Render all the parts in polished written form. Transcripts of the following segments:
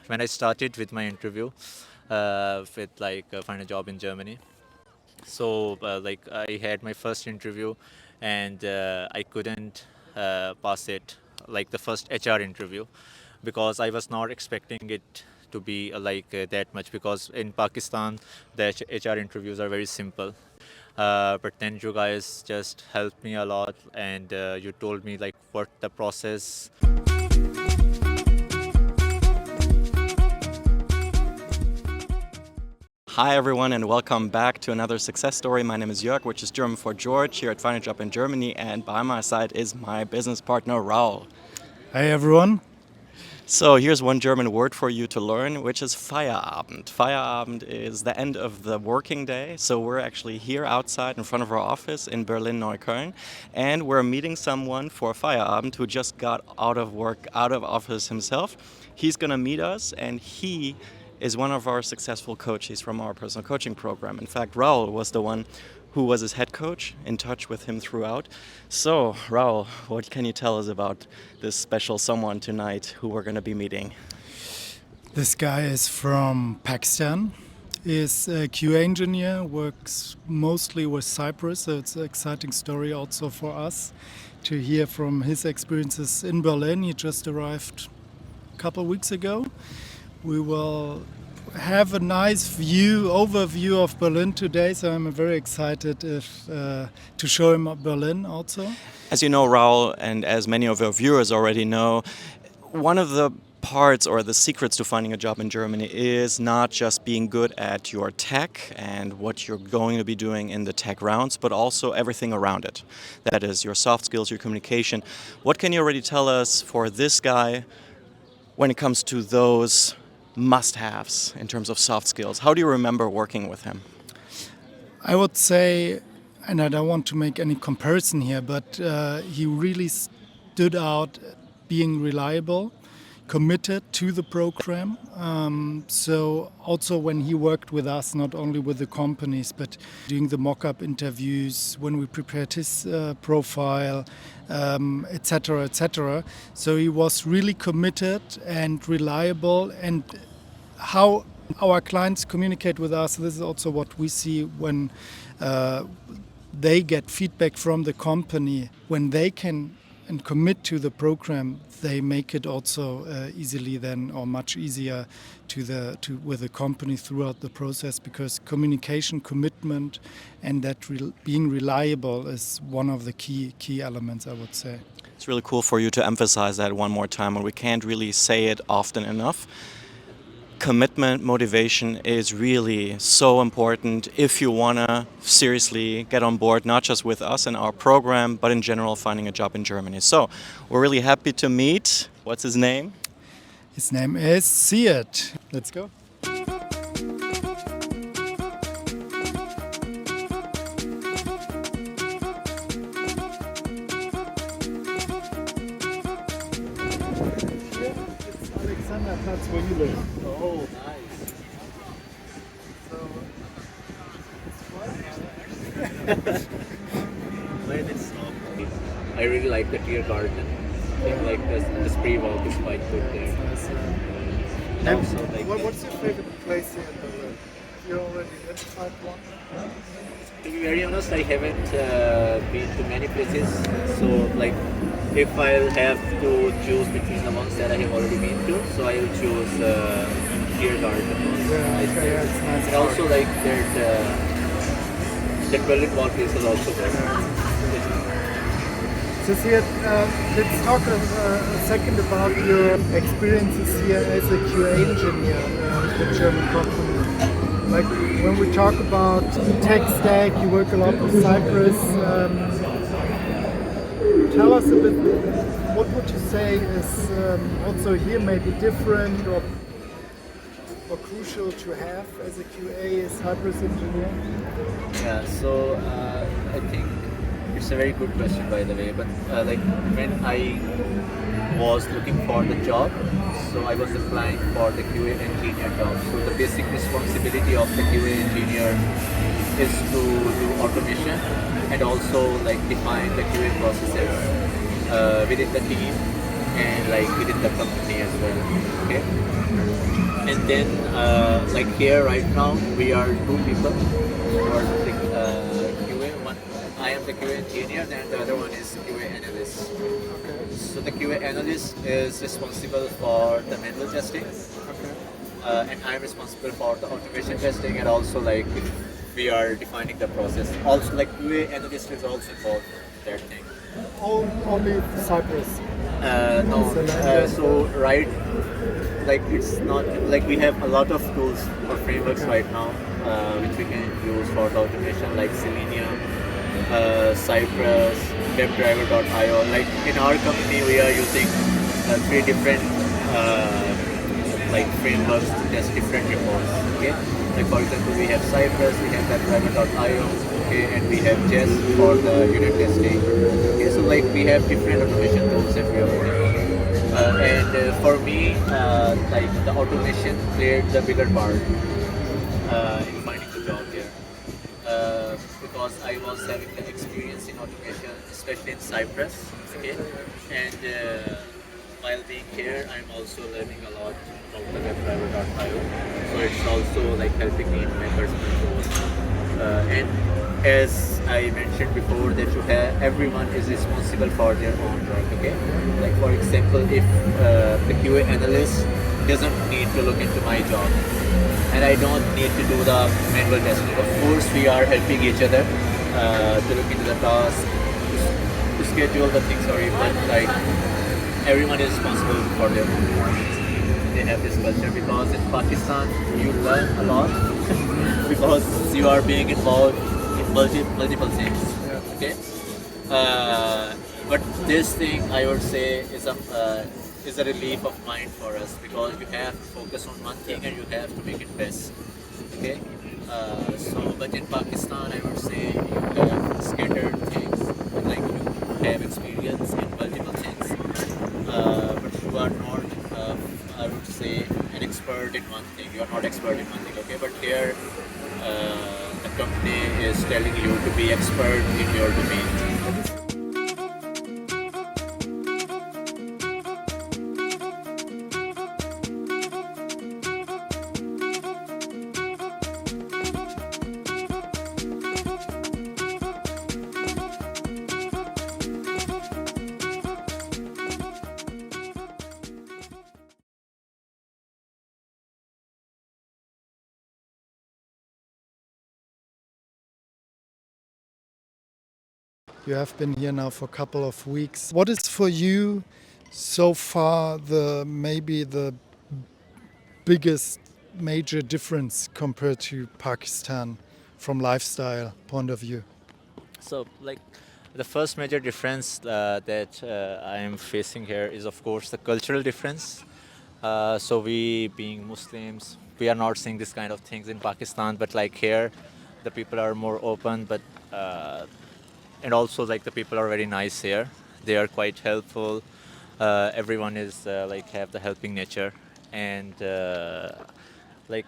when I started with my interview with find a job in Germany. So I had my first interview, and I couldn't pass it, like the first HR interview, because I was not expecting it to be that much, because in Pakistan the HR interviews are very simple. But then you guys just helped me a lot, and you told me like what the process. Hi everyone and welcome back to another success story. My name is Jörg, which is German for George, here at Find a Job in Germany, and by my side is my business partner Raul. Hi everyone. So here's one German word for you to learn, which is Feierabend. Feierabend is the end of the working day, so we're actually here outside in front of our office in Berlin-Neukölln, and we're meeting someone for Feierabend who just got out of work, out of office himself. He's gonna meet us, and he is one of our successful coaches from our personal coaching program. In fact, Raul was the one who was his head coach, in touch with him throughout. So, Raul, what can you tell us about this special someone tonight who we're going to be meeting? This guy is from Pakistan. Is a QA engineer, works mostly with Cyprus, so it's an exciting story also for us to hear from his experiences in Berlin. He just arrived a couple of weeks ago. We will have a nice overview of Berlin today, so I'm very excited to show him Berlin also. As you know, Raul, and as many of our viewers already know, one of the parts or the secrets to finding a job in Germany is not just being good at your tech and what you're going to be doing in the tech rounds, but also everything around it. That is your soft skills, your communication. What can you already tell us for this guy when it comes to those must-haves in terms of soft skills? How do you remember working with him? I would say, and I don't want to make any comparison here, but he really stood out being reliable, committed to the program. So also when he worked with us, not only with the companies, but doing the mock-up interviews, when we prepared his profile, etc., etc. So he was really committed and reliable, and how our clients communicate with us, this is also what we see when they get feedback from the company. When they can and commit to the program, they make it also easily then, or much easier with the company throughout the process, because communication, commitment, and that being reliable is one of the key elements, I would say. It's really cool for you to emphasize that one more time, and we can't really say it often enough. Commitment, motivation is really so important if you want to seriously get on board, not just with us and our program, but in general finding a job in Germany. So we're really happy to meet. What's his name? His name is Syed. Let's go. That's where you live. Oh, nice. When it's I really like the Tier Garden. I think like the spree walk is quite good there. And also, What's your favorite place here in Berlin? You already identified one? to be very honest, I haven't been to many places. So like, if I'll have to choose between the ones that I have already been to, so I will choose Tier Garden. It's nice. And also like the Berlin Wall place is also there. So Syed, let's talk a second about your experiences here as a QA engineer with the German company. Like when we talk about the tech stack, you work a lot with Cyprus. Tell us a bit, what would you say is also here maybe different or crucial to have as a QA Cyprus engineer? Yeah, so I think it's a very good question, by the way. But like when I was looking for the job, so I was applying for the QA engineer job. So the basic responsibility of the QA engineer is to do automation and also like define the QA processes within the team and like within the company as well. Okay. And then like here right now we are two people who are the QA. One, I am the QA engineer, and the other one is QA analyst. So the QA analyst is responsible for the manual testing, and I'm responsible for the automation testing, and also like if we are defining the process. Also like QA analyst is also involved in that thing. Only Cyprus. No, so right, like it's not like we have a lot of tools or frameworks right now which we can use for the automation, like Selenium, Cypress, WebDriver.io. Like in our company, we are using three different like frameworks to test different reports. Okay, like for example, we have Cypress, we have WebDriver.io, okay, and we have Jest for the unit testing. Okay, so like we have different automation tools that we are working. And for me, like the automation played the bigger part in finding the job here. Because I was having the experience in automation, especially in Cyprus. Okay, and while being here, I'm also learning a lot about the WebDriver.io. So it's also like helping me in my personal growth. And as I mentioned before, that you have everyone is responsible for their own work. Okay, like for example, if the QA analyst doesn't need to look into my job, and I don't need to do the manual testing. Of course, we are helping each other to look into the task, to schedule the things, sorry, but like everyone is responsible for their own work. They have this culture because in Pakistan you learn a lot because you are being involved in multiple things. Okay, but this thing I would say is a relief of mind for us because you have to focus on one thing and you have to make it best. Okay, but in Pakistan I would say you have scattered things, like you have experience in multiple things, but you are not. I would say an expert in one thing. You are not expert in one thing. Okay, but here the company is telling you to be expert in your domain. You have been here now for a couple of weeks. What is for you so far maybe the biggest major difference compared to Pakistan from lifestyle point of view? So, like, the first major difference that I am facing here is, of course, the cultural difference. So, we being Muslims, we are not seeing this kind of things in Pakistan, but like here, the people are more open, but and also like the people are very nice here. They are quite helpful. Everyone is like have the helping nature, and like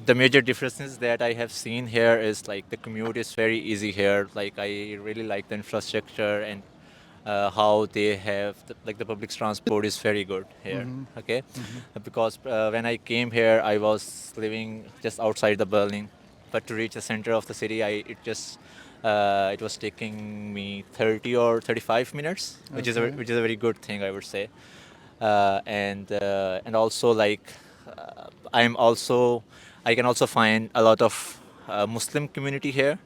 the major differences that I have seen here is like the commute is very easy here. Like I really like the infrastructure and how they have like the public transport is very good here. Okay, because when I came here, I was living just outside the Berlin, but to reach the center of the city, it was taking me 30 or 35 minutes, Okay. which is a very good thing, I would say. And also like I'm also I can also find a lot of Muslim community here.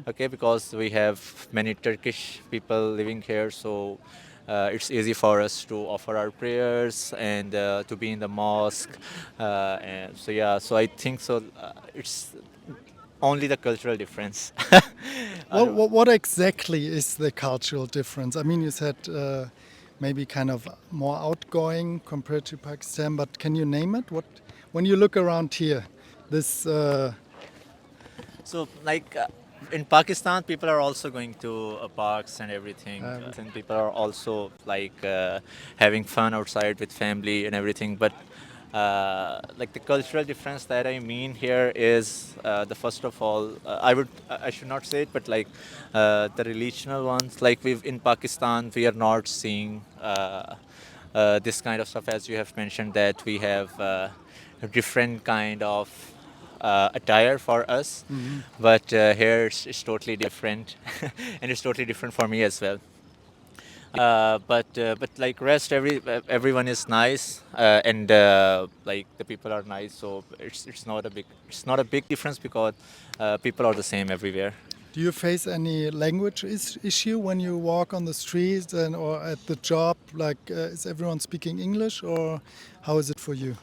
Okay, because we have many Turkish people living here, so it's easy for us to offer our prayers and to be in the mosque. And so yeah, so I think so. It's only the cultural difference. What exactly is the cultural difference? I mean, you said maybe kind of more outgoing compared to Pakistan, but can you name it? What when you look around here, this So, like in Pakistan, people are also going to parks and everything, and people are also like having fun outside with family and everything. But like the cultural difference that I mean here is the first of all, I should not say it, but like the relational ones. Like we've in Pakistan, we are not seeing this kind of stuff as you have mentioned that we have different kind of attire for us, Hmm. but here it's totally different, and it's totally different for me as well. But like rest, everyone is nice, and like the people are nice, so it's not a big difference because people are the same everywhere. Do you face any language issue when you walk on the streets and or at the job? Like, is everyone speaking English, or how is it for you?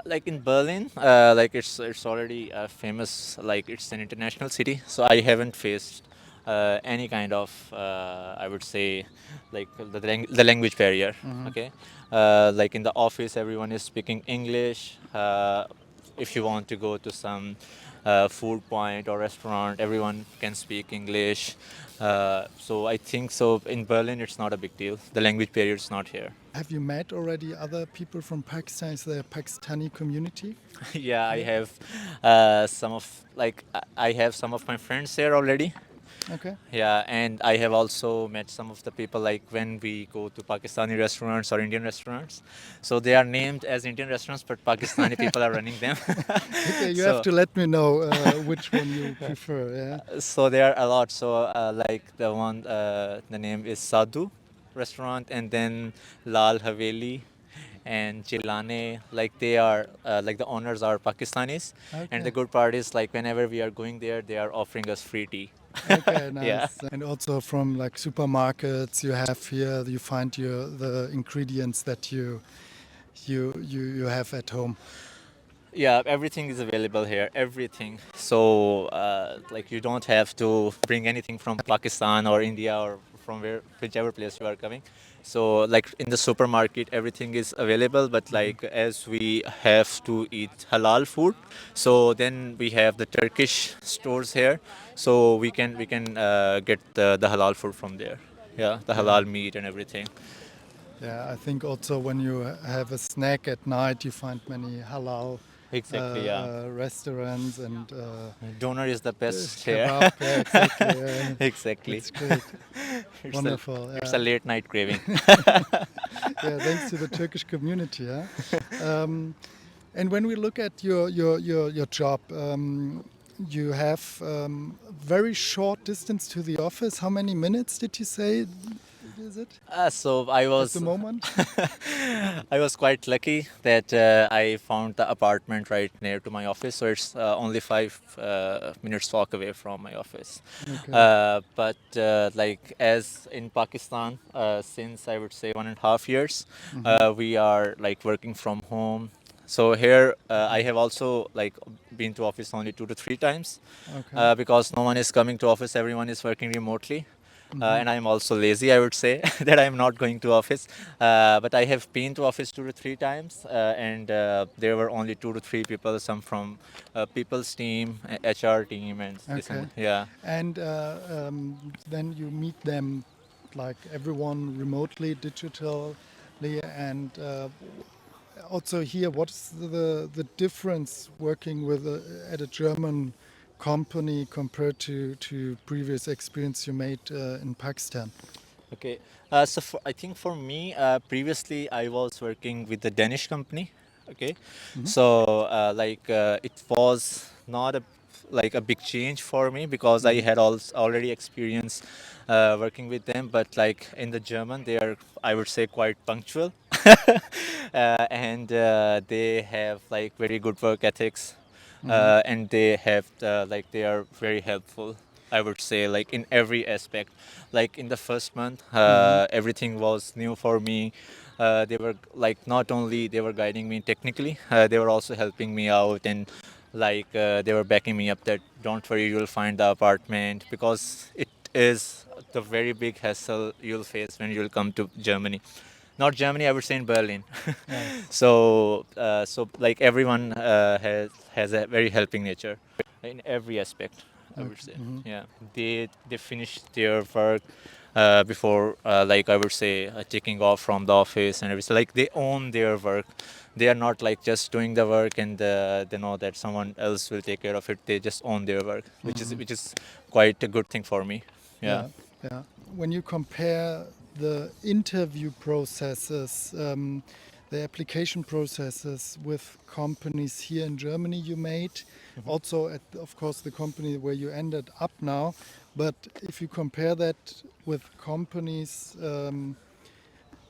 Like in Berlin, like it's already famous. Like it's an international city, so I haven't faced any kind of I would say like the language barrier. Hmm. Okay, like in the office, everyone is speaking English. If you want to go to some food point or restaurant, everyone can speak English. So I think so in Berlin, it's not a big deal. The language barrier is not here. Have you met already other people from Pakistan? Is there a Pakistani community? Yeah, I Yeah. have some of like I have some of my friends here already. Okay. Yeah, and I have also met some of the people like when we go to Pakistani restaurants or Indian restaurants. So they are named as Indian restaurants, but Pakistani people are running them. Okay, you have so to let me know which one you prefer. Yeah. so there are a lot. So like the name is Sadhu restaurant, and then Lal Haveli and Chilane, like they are like the owners are Pakistanis, and the Okay. good part is like whenever we are going there, they are offering us free tea. Okay, Yeah. nice. And also from like supermarkets, you have here, you find your the ingredients that you have at home. Yeah, everything is available here. Everything. So, like, you don't have to bring anything from Pakistan or India or from whichever place you are coming. So, like in the supermarket, everything is available. But Mhm. like, as we have to eat halal food, so then we have the Turkish stores here. So we can get the halal food from there. Yeah, the Yeah. halal meat and everything. Yeah, I think also when you have a snack at night, you find many halal Exactly. Yeah. restaurants and Doner is the best here. kebab. Yeah, exactly. Yeah. Exactly. That's great. It's a Wonderful. it's Yeah. a late night craving. Yeah, thanks to the Turkish community. Yeah. And when we look at your job, you have very short distance to the office. How many minutes did you say is it So I at the was moment? I was quite lucky that I found the apartment right near to my office, so it's only 5 minutes walk away from my office. Okay. But like as in Pakistan, since I would say 1.5 years, Hmm. we are like working from home. So here I have also like been to office only 2 to 3 times Okay. because no one is coming to office. Everyone is working remotely. Hmm. And I'm also lazy, I would say, that I'm not going to office. But I have been to office 2 to 3 times, and there were only 2 to 3 people, some from people's team, HR team, and this and Okay. that. Yeah. And then you meet them, like everyone remotely, digitally, and also here, what's the difference working with at a German company compared to previous experience you made in Pakistan? Okay. I think for me, previously I was working with a Danish company. Okay. Hmm. So it was not a big change for me because I Hmm. had already experience working with them. But like in the German, they are, I would say, quite punctual, and they have like very good work ethics, Hmm. and they have like they are very helpful, I would say, like in every aspect. Like in the first month, Hmm. everything was new for me. They were like not only they were guiding me technically, they were also helping me out, and like they were backing me up that don't worry, you'll find the apartment, because it is the very big hassle you'll face when you'll come to Germany. Not Germany, I would say in Berlin. Yes. So like everyone has a very helping nature in every aspect, I would Okay. say. Hmm. Yeah, they finish their work before like I would say taking off from the office and everything. Like they own their work. They are not like just doing the work and they know that someone else will take care of it. They just own their work, Hmm. which is quite a good thing for me. Yeah. Yeah. Yeah. When you compare the interview processes, the application processes with companies here in Germany you made, also at, of course, the company where you ended up now. But if you compare that with companies,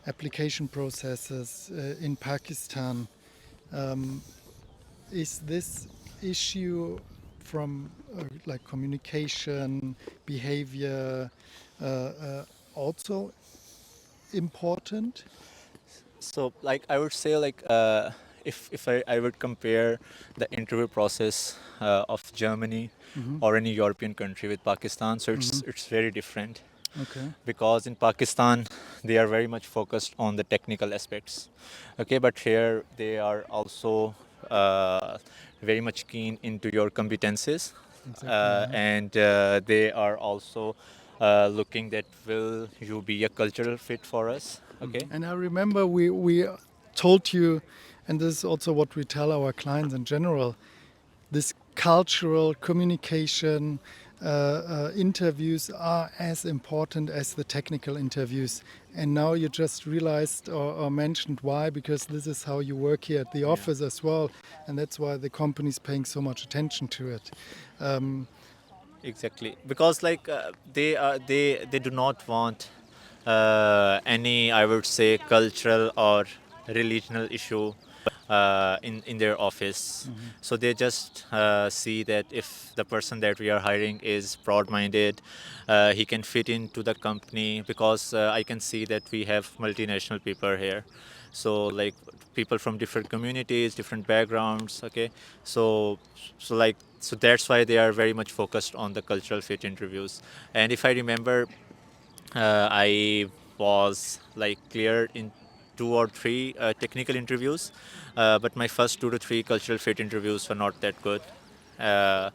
application processes in Pakistan, is this issue from like communication, behavior, also important? So, like, I would say, like, if I would compare the interview process of Germany or any European country with Pakistan, so it's very different. Okay. Because in Pakistan they are very much focused on the technical aspects. Okay, but here they are also very much keen into your competences, Exactly. and they are also looking that will you be a cultural fit for us. Okay. And I remember we told you, and this is also what we tell our clients in general, this cultural communication interviews are as important as the technical interviews. And now you just realized or mentioned why, because this is how you work here at the office as well. And that's why the company is paying so much attention to it. Exactly, because like they do not want any, I would say, cultural or religional issue in their office. So they just see that if the person that we are hiring is broad-minded, he can fit into the company, because I can see that we have multinational people here. So like people from different communities, different backgrounds. Okay, so so that's why they are very much focused on the cultural fit interviews. And if I remember, I was like cleared in 2 or 3 technical interviews, but my first 2 to 3 cultural fit interviews were not that good. Uh,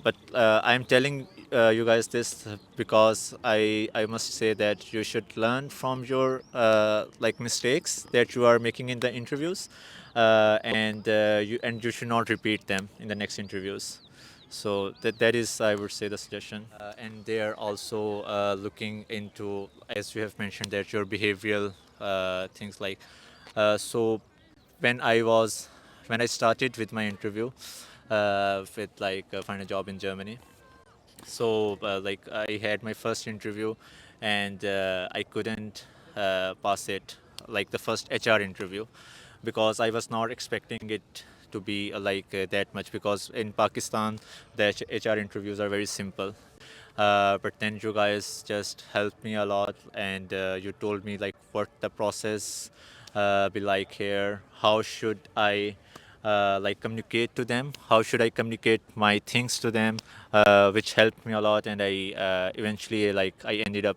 but I'm telling you guys this because I must say that you should learn from your like mistakes that you are making in the interviews, and you should not repeat them in the next interviews. So that is, I would say, the suggestion. And they are also looking into, as you have mentioned, that your behavioral things like. So when I was when I started with my interview with like find a job in Germany. So like I had my first interview, and I couldn't pass it, like the first HR interview, because I was not expecting it to be that much, because in Pakistan the HR interviews are very simple. But then you guys just helped me a lot, and you told me like what the process be like here, how should I like communicate to them, how should I communicate my things to them, which helped me a lot. And I eventually, like, I ended up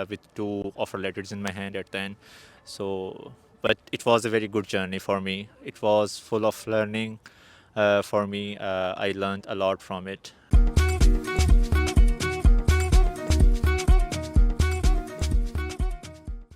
with 2 offer letters in my hand at the end. So but it was a very good journey for me. It was full of learning for me. I learned a lot from it.